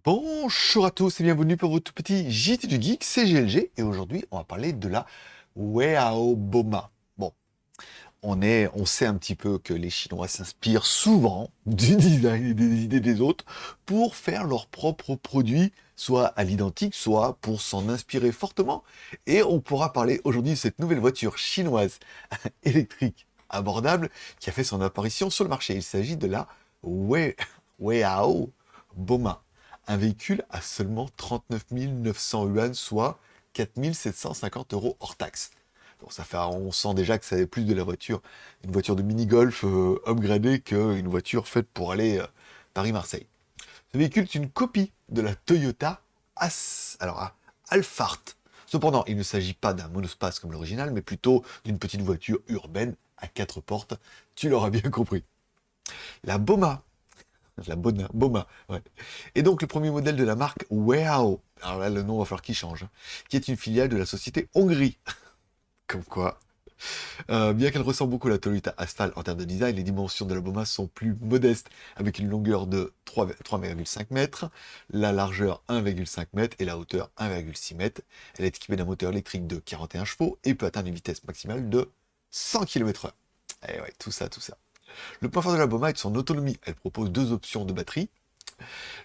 Bonjour à tous et bienvenue pour votre petit JT du Geek, c'est GLG et aujourd'hui on va parler de la Weao Boma. Bon, on sait un petit peu que les Chinois s'inspirent souvent du design et des idées des autres pour faire leurs propres produits, soit à l'identique, soit pour s'en inspirer fortement. Et on pourra parler aujourd'hui de cette nouvelle voiture chinoise électrique abordable qui a fait son apparition sur le marché. Il s'agit de la Weao Boma. Un véhicule à seulement 39 900 yuan, soit 4 750 euros hors taxe. Bon, on sent déjà que c'est plus de la voiture, une voiture de mini-golf upgradée qu'une voiture faite pour aller Paris-Marseille. Ce véhicule est une copie de la Toyota Alphard. Cependant, il ne s'agit pas d'un monospace comme l'original, mais plutôt d'une petite voiture urbaine à 4 portes. Tu l'auras bien compris. La Boma, Boma, ouais. Et donc le premier modèle de la marque Weao. Alors là, le nom va falloir qu'il change, hein, qui est une filiale de la société Hongrie. Comme quoi. Bien qu'elle ressemble beaucoup à la Toyota Asphalt en termes de design, les dimensions de la Boma sont plus modestes, avec une longueur de 3,5 mètres, la largeur 1,5 mètres et la hauteur 1,6 mètres. Elle est équipée d'un moteur électrique de 41 chevaux et peut atteindre une vitesse maximale de 100 km/h. Et ouais, tout ça, tout ça. Le point fort de la Boma est son autonomie. Elle propose deux options de batterie,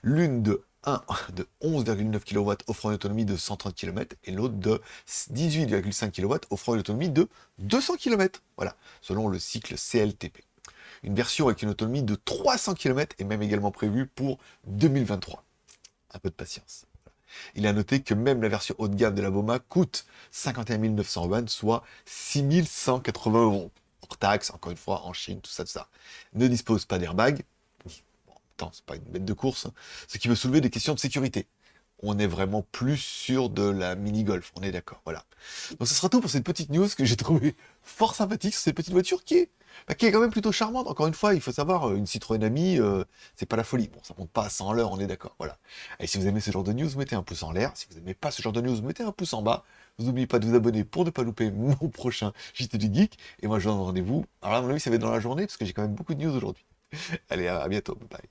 l'une de 11,9 kW offrant une autonomie de 130 km et l'autre de 18,5 kW offrant une autonomie de 200 km. Voilà, selon le cycle CLTP. Une version avec une autonomie de 300 km est même également prévue pour 2023. Un peu de patience. Il a noté que même la version haut de gamme de la Boma coûte 51 900 yuan, soit 6 180 euros. Hors taxe, encore une fois, en Chine, tout ça, tout ça. Ne dispose pas d'airbag. Bon, attends, c'est pas une bête de course. Ce qui peut soulever des questions de sécurité. On est vraiment plus sur de la mini-golf, on est d'accord, voilà. Donc ce sera tout pour cette petite news que j'ai trouvé fort sympathique sur cette petite voiture qui est quand même plutôt charmante. Encore une fois, il faut savoir, une Citroën Ami, c'est pas la folie. Bon, ça monte pas à 100 à l'heure, on est d'accord, voilà. Et si vous aimez ce genre de news, mettez un pouce en l'air. Si vous aimez pas ce genre de news, mettez un pouce en bas. Vous n'oubliez pas de vous abonner pour ne pas louper mon prochain JT du Geek. Et moi, je vous donne rendez-vous. Alors là, à mon avis, ça va être dans la journée, parce que j'ai quand même beaucoup de news aujourd'hui. Allez, à bientôt, bye bye.